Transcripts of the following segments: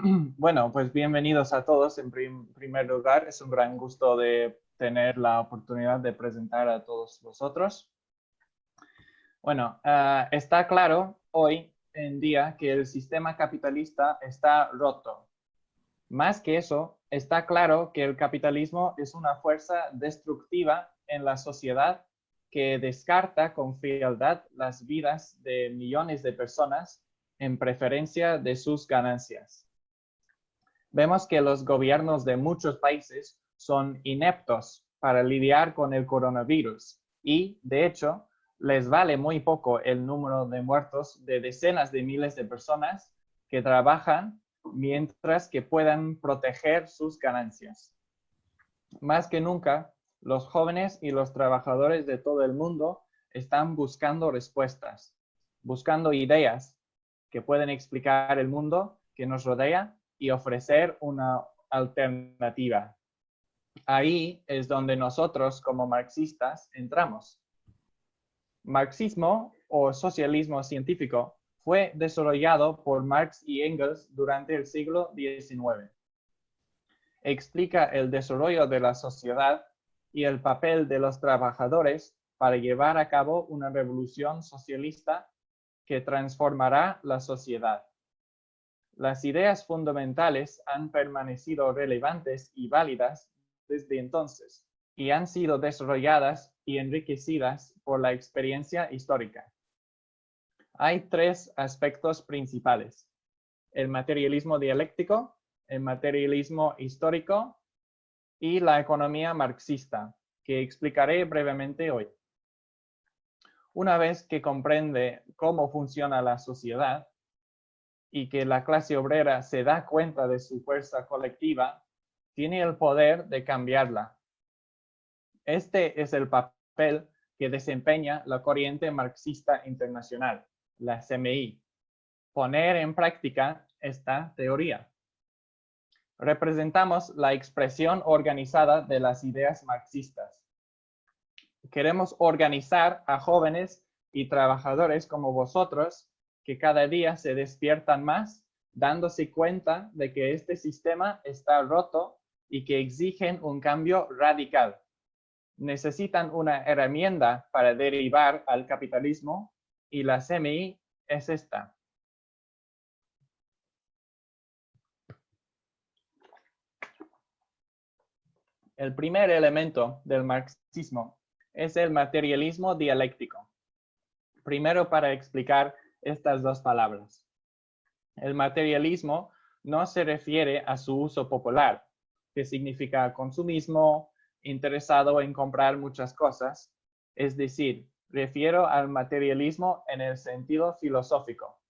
Bueno, pues bienvenidos a todos. En primer lugar, es un gran gusto de tener la oportunidad de presentar a todos vosotros. Bueno, está claro hoy en día que el sistema capitalista está roto. Más que eso, está claro que el capitalismo es una fuerza destructiva en la sociedad que descarta con frialdad las vidas de millones de personas en preferencia de sus ganancias. Vemos que los gobiernos de muchos países son ineptos para lidiar con el coronavirus y, de hecho, les vale muy poco el número de muertos de decenas de miles de personas que trabajan mientras que puedan proteger sus ganancias. Más que nunca, los jóvenes y los trabajadores de todo el mundo están buscando respuestas, buscando ideas que pueden explicar el mundo que nos rodea y ofrecer una alternativa. Ahí es donde nosotros como marxistas entramos. Marxismo o socialismo científico fue desarrollado por Marx y Engels durante el siglo XIX. Explica el desarrollo de la sociedad y el papel de los trabajadores para llevar a cabo una revolución socialista que transformará la sociedad. Las ideas fundamentales han permanecido relevantes y válidas desde entonces y han sido desarrolladas y enriquecidas por la experiencia histórica. Hay tres aspectos principales: el materialismo dialéctico, el materialismo histórico y la economía marxista, que explicaré brevemente hoy. Una vez que comprende cómo funciona la sociedad y que la clase obrera se da cuenta de su fuerza colectiva, tiene el poder de cambiarla. Este es el papel que desempeña la corriente marxista internacional, la CMI, poner en práctica esta teoría. Representamos la expresión organizada de las ideas marxistas. Queremos organizar a jóvenes y trabajadores como vosotros que cada día se despiertan más, dándose cuenta de que este sistema está roto y que exigen un cambio radical. Necesitan una herramienta para derivar al capitalismo y la CMI es esta. El primer elemento del marxismo es el materialismo dialéctico. Primero, para explicar estas dos palabras. El materialismo no se refiere a su uso popular, que significa consumismo, interesado en comprar muchas cosas. Es decir, refiero al materialismo en el sentido filosófico.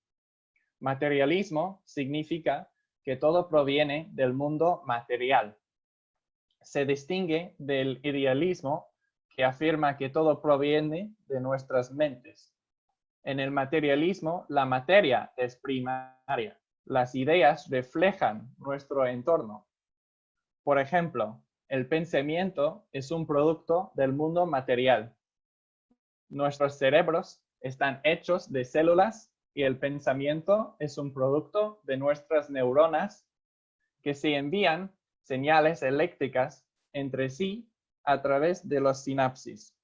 Materialismo significa que todo proviene del mundo material. Se distingue del idealismo, que afirma que todo proviene de nuestras mentes. En el materialismo, la materia es primaria. Las ideas reflejan nuestro entorno. Por ejemplo, el pensamiento es un producto del mundo material. Nuestros cerebros están hechos de células y el pensamiento es un producto de nuestras neuronas que se envían señales eléctricas entre sí a través de los sinapsis.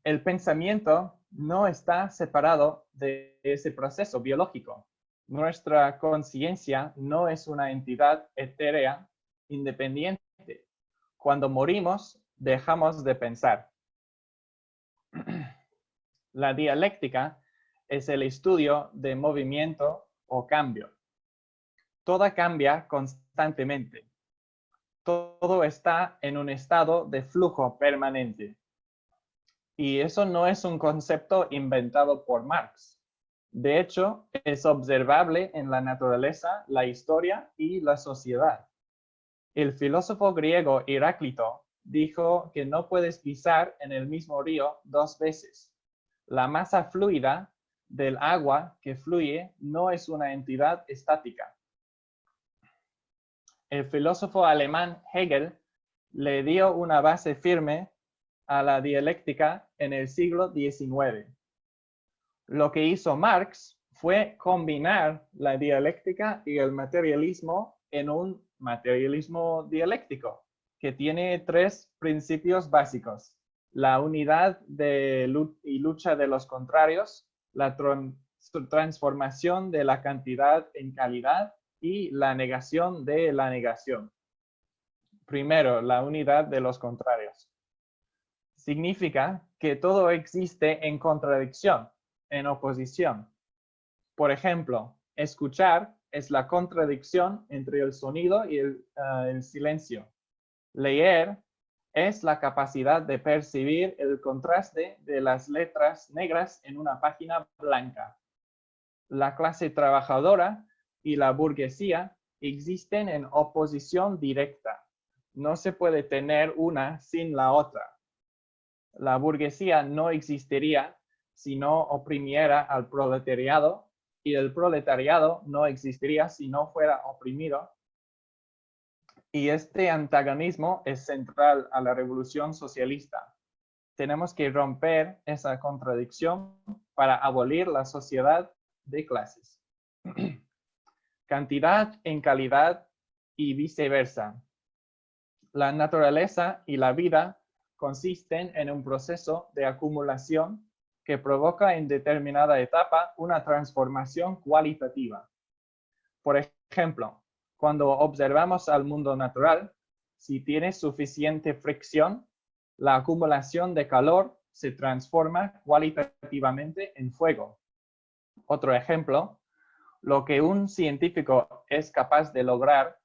El pensamiento no está separado de ese proceso biológico. Nuestra conciencia no es una entidad etérea independiente. Cuando morimos, dejamos de pensar. La dialéctica es el estudio de movimiento o cambio. Todo cambia constantemente. Todo está en un estado de flujo permanente. Y eso no es un concepto inventado por Marx. De hecho, es observable en la naturaleza, la historia y la sociedad. El filósofo griego Heráclito dijo que no puedes pisar en el mismo río dos veces. La masa fluida del agua que fluye no es una entidad estática. El filósofo alemán Hegel le dio una base firme a la dialéctica en el siglo XIX. Lo que hizo Marx fue combinar la dialéctica y el materialismo en un materialismo dialéctico, que tiene tres principios básicos: la unidad y lucha de los contrarios, la transformación de la cantidad en calidad y la negación de la negación. Primero, la unidad de los contrarios. Significa que todo existe en contradicción, en oposición. Por ejemplo, escuchar es la contradicción entre el sonido y el silencio. Leer es la capacidad de percibir el contraste de las letras negras en una página blanca. La clase trabajadora y la burguesía existen en oposición directa. No se puede tener una sin la otra. La burguesía no existiría si no oprimiera al proletariado, y el proletariado no existiría si no fuera oprimido. Y este antagonismo es central a la revolución socialista. Tenemos que romper esa contradicción para abolir la sociedad de clases. Cantidad en calidad y viceversa. La naturaleza y la vida consisten en un proceso de acumulación que provoca en determinada etapa una transformación cualitativa. Por ejemplo, cuando observamos al mundo natural, si tiene suficiente fricción, la acumulación de calor se transforma cualitativamente en fuego. Otro ejemplo, lo que un científico es capaz de lograr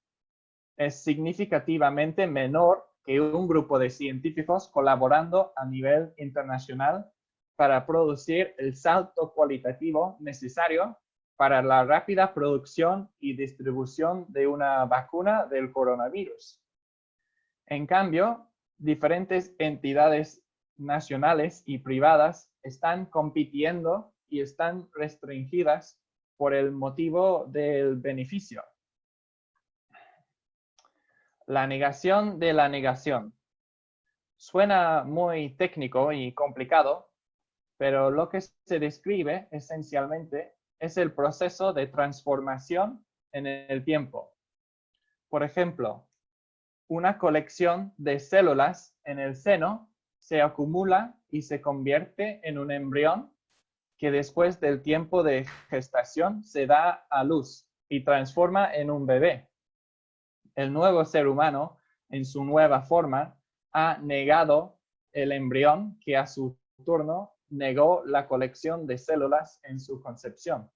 es significativamente menor que un grupo de científicos colaborando a nivel internacional para producir el salto cualitativo necesario para la rápida producción y distribución de una vacuna del coronavirus. En cambio, diferentes entidades nacionales y privadas están compitiendo y están restringidas por el motivo del beneficio. La negación de la negación. Suena muy técnico y complicado, pero lo que se describe esencialmente es el proceso de transformación en el tiempo. Por ejemplo, una colección de células en el seno se acumula y se convierte en un embrión que después del tiempo de gestación se da a luz y transforma en un bebé. El nuevo ser humano, en su nueva forma, ha negado el embrión que a su turno negó la colección de células en su concepción.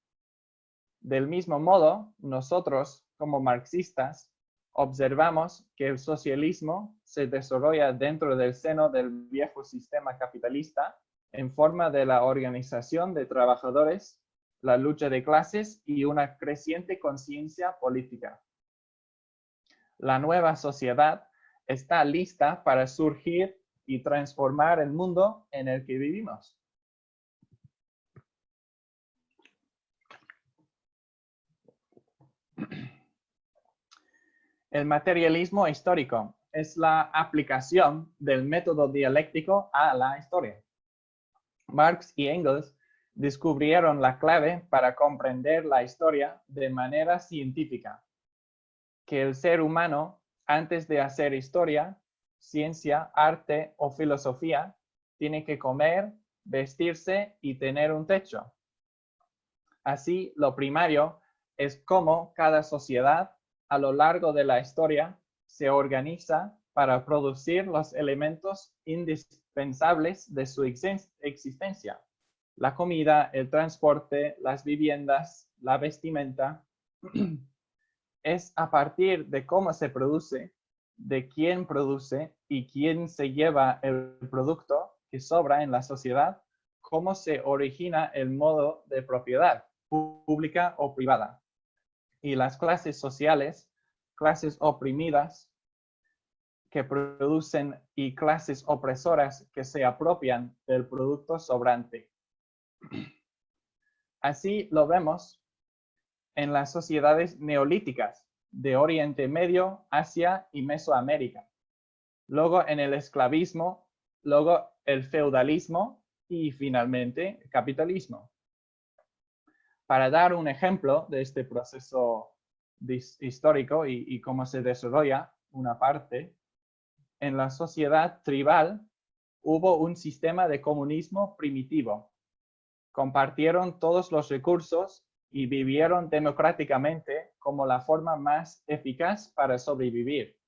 Del mismo modo, nosotros, como marxistas, observamos que el socialismo se desarrolla dentro del seno del viejo sistema capitalista en forma de la organización de trabajadores, la lucha de clases y una creciente conciencia política. La nueva sociedad está lista para surgir y transformar el mundo en el que vivimos. El materialismo histórico es la aplicación del método dialéctico a la historia. Marx y Engels descubrieron la clave para comprender la historia de manera científica: que el ser humano, antes de hacer historia, ciencia, arte o filosofía, tiene que comer, vestirse y tener un techo. Así, lo primario es cómo cada sociedad a lo largo de la historia se organiza para producir los elementos indispensables de su existencia: la comida, el transporte, las viviendas, la vestimenta. Es a partir de cómo se produce, de quién produce y quién se lleva el producto que sobra en la sociedad, cómo se origina el modo de propiedad, pública o privada. Y las clases sociales, clases oprimidas que producen y clases opresoras que se apropian del producto sobrante. Así lo vemos en las sociedades neolíticas de Oriente Medio, Asia y Mesoamérica. Luego en el esclavismo, luego el feudalismo y finalmente el capitalismo. Para dar un ejemplo de este proceso histórico y cómo se desarrolla una parte, en la sociedad tribal hubo un sistema de comunismo primitivo. Compartieron todos los recursos y vivieron democráticamente como la forma más eficaz para sobrevivir.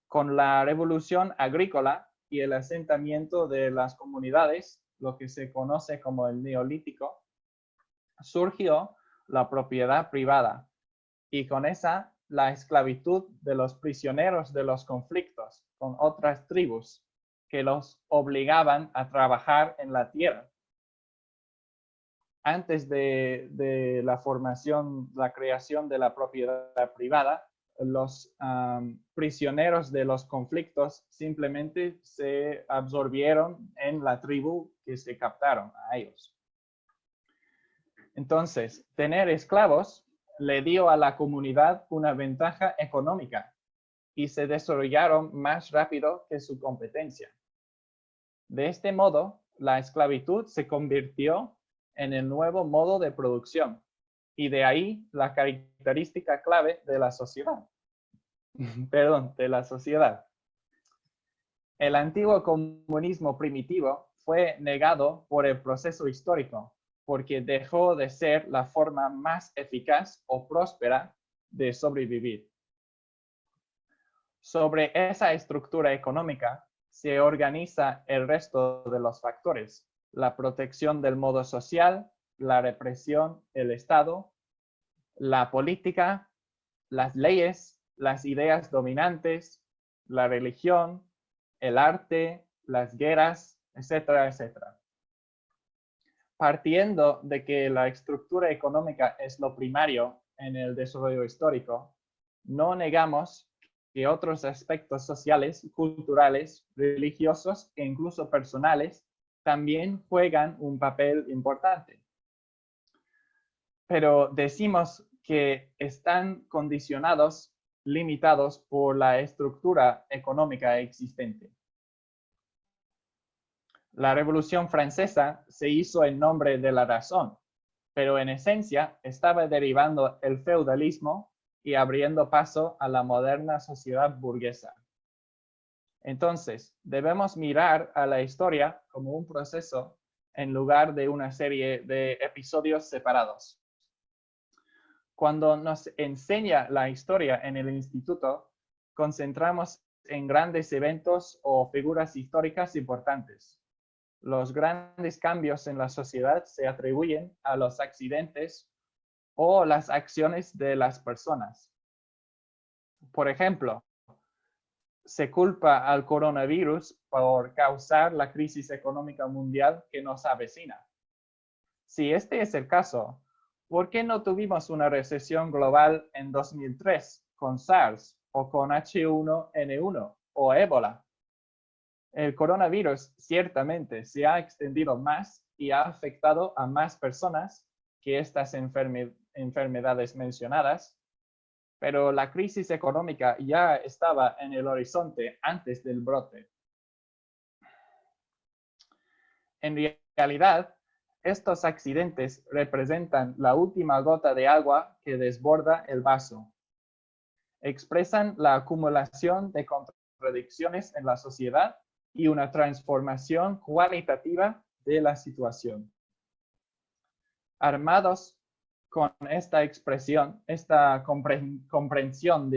Con la revolución agrícola y el asentamiento de las comunidades, lo que se conoce como el Neolítico, surgió la propiedad privada y con esa la esclavitud de los prisioneros de los conflictos con otras tribus que los obligaban a trabajar en la tierra. Antes de la creación de la propiedad privada, los prisioneros de los conflictos simplemente se absorbieron en la tribu que se captaron a ellos. Entonces, tener esclavos le dio a la comunidad una ventaja económica y se desarrollaron más rápido que su competencia. De este modo, la esclavitud se convirtió en el nuevo modo de producción y de ahí la característica clave de la sociedad. De la sociedad. El antiguo comunismo primitivo fue negado por el proceso histórico porque dejó de ser la forma más eficaz o próspera de sobrevivir. Sobre esa estructura económica se organiza el resto de los factores: la protección del modo social, la represión, el Estado, la política, las leyes, las ideas dominantes, la religión, el arte, las guerras, etcétera, etcétera. Partiendo de que la estructura económica es lo primario en el desarrollo histórico, no negamos que otros aspectos sociales, culturales, religiosos e incluso personales también juegan un papel importante. Pero decimos que están condicionados, limitados por la estructura económica existente. La Revolución Francesa se hizo en nombre de la razón, pero en esencia estaba derivando el feudalismo y abriendo paso a la moderna sociedad burguesa. Entonces, debemos mirar a la historia como un proceso en lugar de una serie de episodios separados. Cuando nos enseña la historia en el instituto, concentramos en grandes eventos o figuras históricas importantes. Los grandes cambios en la sociedad se atribuyen a los accidentes o las acciones de las personas. Por ejemplo, se culpa al coronavirus por causar la crisis económica mundial que nos avecina. Si este es el caso, ¿por qué no tuvimos una recesión global en 2003 con SARS o con H1N1 o ébola? El coronavirus ciertamente se ha extendido más y ha afectado a más personas que estas enfermedades mencionadas, pero la crisis económica ya estaba en el horizonte antes del brote. En realidad, estos accidentes representan la última gota de agua que desborda el vaso. Expresan la acumulación de contradicciones en la sociedad y una transformación cualitativa de la situación. Armados con esta expresión, esta comprensión,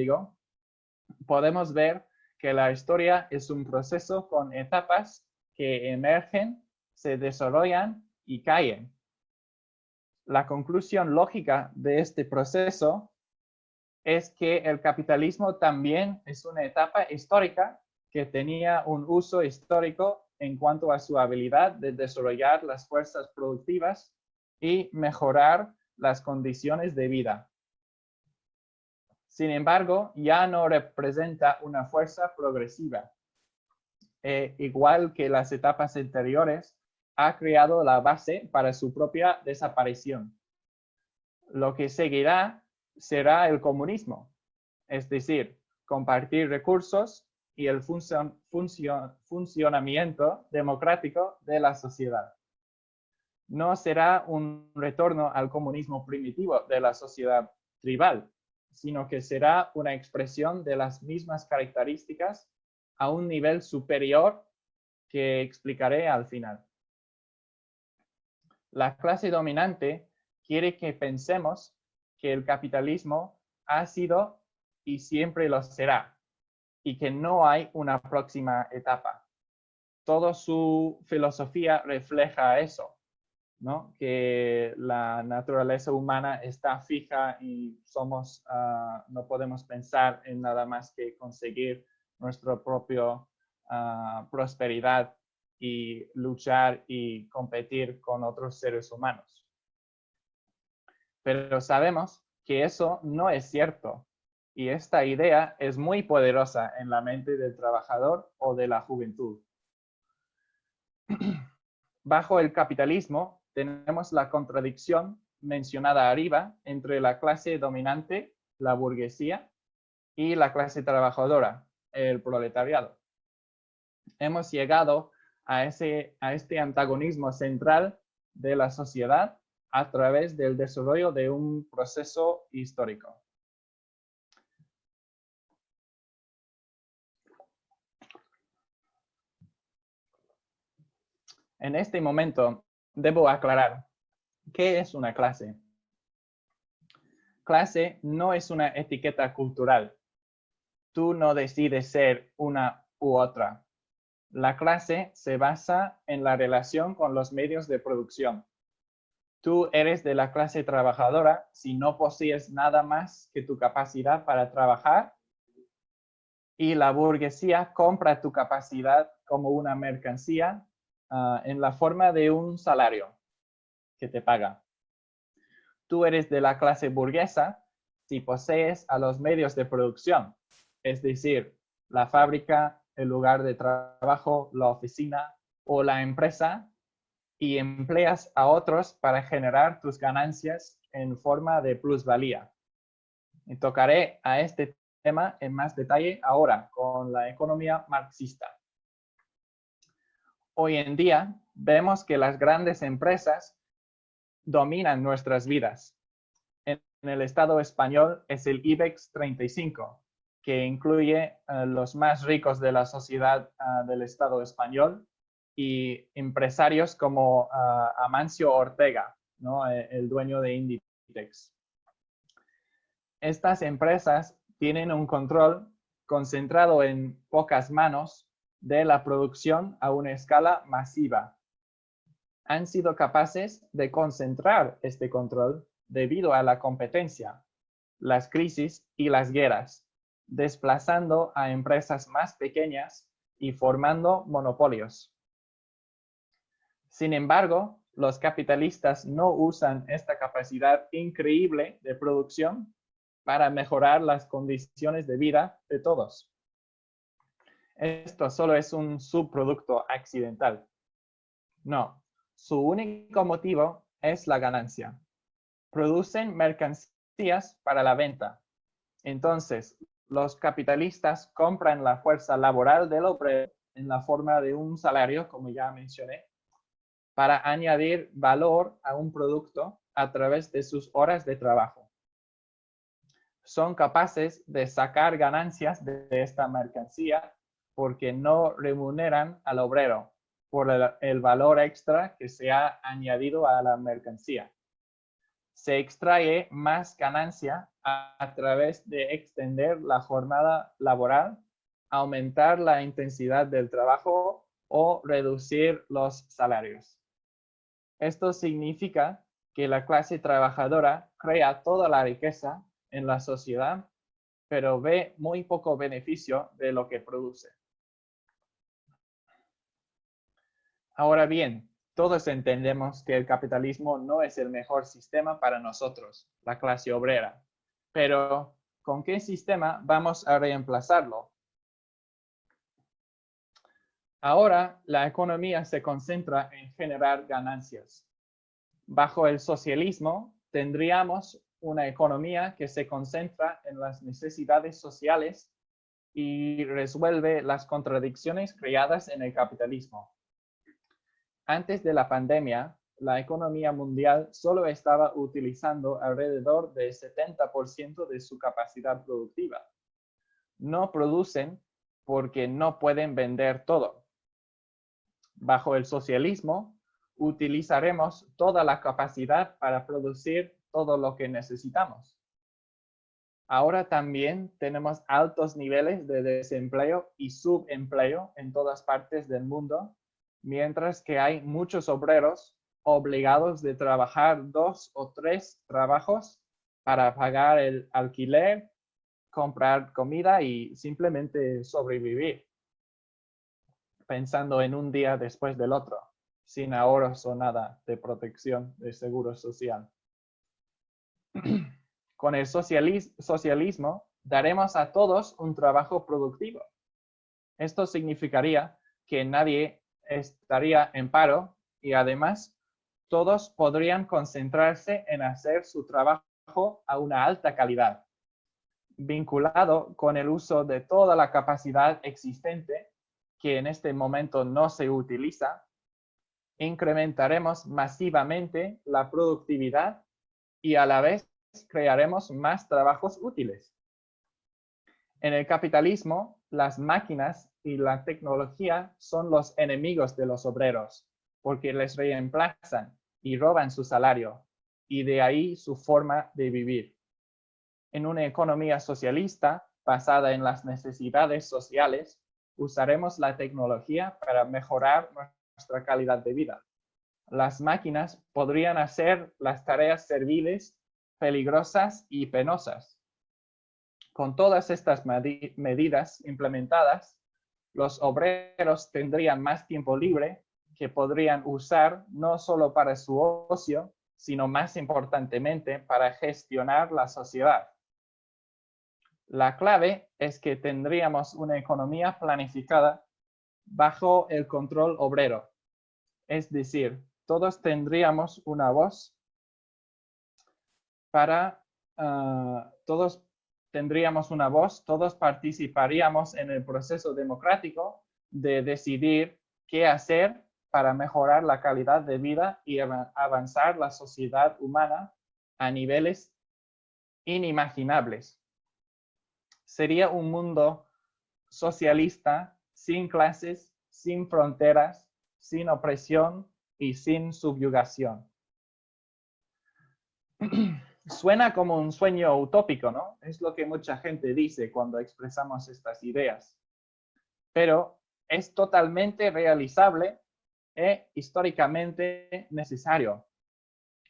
podemos ver que la historia es un proceso con etapas que emergen, se desarrollan y caen. La conclusión lógica de este proceso es que el capitalismo también es una etapa histórica que tenía un uso histórico en cuanto a su habilidad de desarrollar las fuerzas productivas y mejorar las condiciones de vida. Sin embargo, ya no representa una fuerza progresiva. Igual que las etapas anteriores, ha creado la base para su propia desaparición. Lo que seguirá será el comunismo, es decir, compartir recursos y el funcionamiento democrático de la sociedad. no será un retorno al comunismo primitivo de la sociedad tribal, sino que será una expresión de las mismas características a un nivel superior que explicaré al final. La clase dominante quiere que pensemos que el capitalismo ha sido y siempre lo será, y que no hay una próxima etapa. Toda su filosofía refleja eso, ¿no? Que la naturaleza humana está fija y no podemos pensar en nada más que conseguir nuestra propia prosperidad y luchar y competir con otros seres humanos. Pero sabemos que eso no es cierto, y esta idea es muy poderosa en la mente del trabajador o de la juventud. Bajo el capitalismo tenemos la contradicción mencionada arriba entre la clase dominante, la burguesía, y la clase trabajadora, el proletariado. Hemos llegado a este antagonismo central de la sociedad a través del desarrollo de un proceso histórico. En este momento debo aclarar, ¿qué es una clase? Clase no es una etiqueta cultural. Tú no decides ser una u otra. La clase se basa en la relación con los medios de producción. Tú eres de la clase trabajadora si no posees nada más que tu capacidad para trabajar, y la burguesía compra tu capacidad como una mercancía en la forma de un salario que te paga. Tú eres de la clase burguesa si posees a los medios de producción, es decir, la fábrica, el lugar de trabajo, la oficina o la empresa, y empleas a otros para generar tus ganancias en forma de plusvalía. Y tocaré a este tema en más detalle ahora con la economía marxista. Hoy en día vemos que las grandes empresas dominan nuestras vidas. En el Estado español es el IBEX 35, que incluye los más ricos de la sociedad del Estado español y empresarios como Amancio Ortega, ¿no? El dueño de Inditex. Estas empresas tienen un control concentrado en pocas manos de la producción a una escala masiva. Han sido capaces de concentrar este control debido a la competencia, las crisis y las guerras, desplazando a empresas más pequeñas y formando monopolios. Sin embargo, los capitalistas no usan esta capacidad increíble de producción para mejorar las condiciones de vida de todos. Esto solo es un subproducto accidental. No, su único motivo es la ganancia. Producen mercancías para la venta. Entonces, los capitalistas compran la fuerza laboral del obrero en la forma de un salario, como ya mencioné, para añadir valor a un producto a través de sus horas de trabajo. Son capaces de sacar ganancias de esta mercancía porque no remuneran al obrero por el valor extra que se ha añadido a la mercancía. Se extrae más ganancia a través de extender la jornada laboral, aumentar la intensidad del trabajo o reducir los salarios. Esto significa que la clase trabajadora crea toda la riqueza en la sociedad, pero ve muy poco beneficio de lo que produce. Ahora bien, todos entendemos que el capitalismo no es el mejor sistema para nosotros, la clase obrera. Pero, ¿con qué sistema vamos a reemplazarlo? Ahora, la economía se concentra en generar ganancias. Bajo el socialismo, tendríamos una economía que se concentra en las necesidades sociales y resuelve las contradicciones creadas en el capitalismo. Antes de la pandemia, la economía mundial solo estaba utilizando alrededor del 70% de su capacidad productiva. No producen porque no pueden vender todo. Bajo el socialismo, utilizaremos toda la capacidad para producir todo lo que necesitamos. Ahora también tenemos altos niveles de desempleo y subempleo en todas partes del mundo, mientras que hay muchos obreros obligados de trabajar 2 o 3 trabajos para pagar el alquiler, comprar comida y simplemente sobrevivir, pensando en un día después del otro, sin ahorros o nada de protección de seguro social. Con el socialismo, daremos a todos un trabajo productivo. Esto significaría que nadie estaría en paro y además todos podrían concentrarse en hacer su trabajo a una alta calidad. Vinculado con el uso de toda la capacidad existente, que en este momento no se utiliza, incrementaremos masivamente la productividad y a la vez crearemos más trabajos útiles. En el capitalismo, las máquinas y la tecnología son los enemigos de los obreros, porque les reemplazan y roban su salario, y de ahí su forma de vivir. En una economía socialista basada en las necesidades sociales, usaremos la tecnología para mejorar nuestra calidad de vida. Las máquinas podrían hacer las tareas serviles, peligrosas y penosas. Con todas estas medidas implementadas, los obreros tendrían más tiempo libre que podrían usar no solo para su ocio, sino más importantemente para gestionar la sociedad. La clave es que tendríamos una economía planificada bajo el control obrero. Es decir, todos tendríamos una voz todos participaríamos en el proceso democrático de decidir qué hacer para mejorar la calidad de vida y avanzar la sociedad humana a niveles inimaginables. Sería un mundo socialista sin clases, sin fronteras, sin opresión y sin subyugación. Suena como un sueño utópico, ¿no? Es lo que mucha gente dice cuando expresamos estas ideas. Pero es totalmente realizable e históricamente necesario.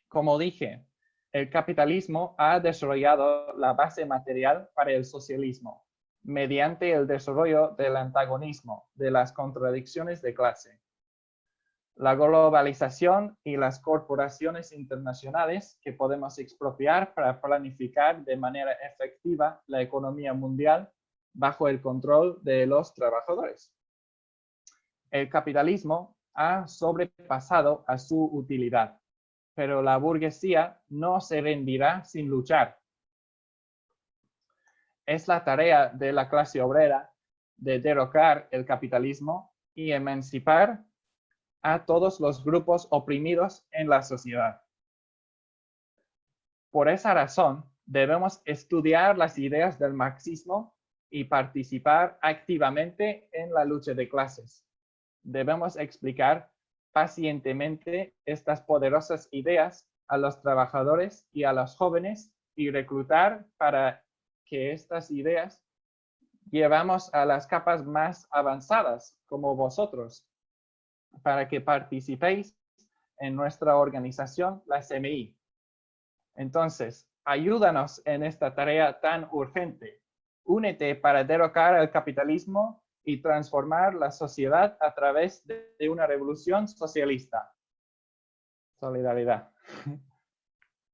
Como dije, el capitalismo ha desarrollado la base material para el socialismo mediante el desarrollo del antagonismo, de las contradicciones de clase. La globalización y las corporaciones internacionales que podemos expropiar para planificar de manera efectiva la economía mundial bajo el control de los trabajadores. El capitalismo ha sobrepasado a su utilidad, pero la burguesía no se rendirá sin luchar. Es la tarea de la clase obrera de derrocar el capitalismo y emancipar a todos los grupos oprimidos en la sociedad. Por esa razón, debemos estudiar las ideas del marxismo y participar activamente en la lucha de clases. Debemos explicar pacientemente estas poderosas ideas a los trabajadores y a los jóvenes y reclutar para que estas ideas llevamos a las capas más avanzadas, como vosotros, para que participéis en nuestra organización, la CMI. Entonces, ayúdanos en esta tarea tan urgente. Únete para derrocar el capitalismo y transformar la sociedad a través de una revolución socialista. Solidaridad.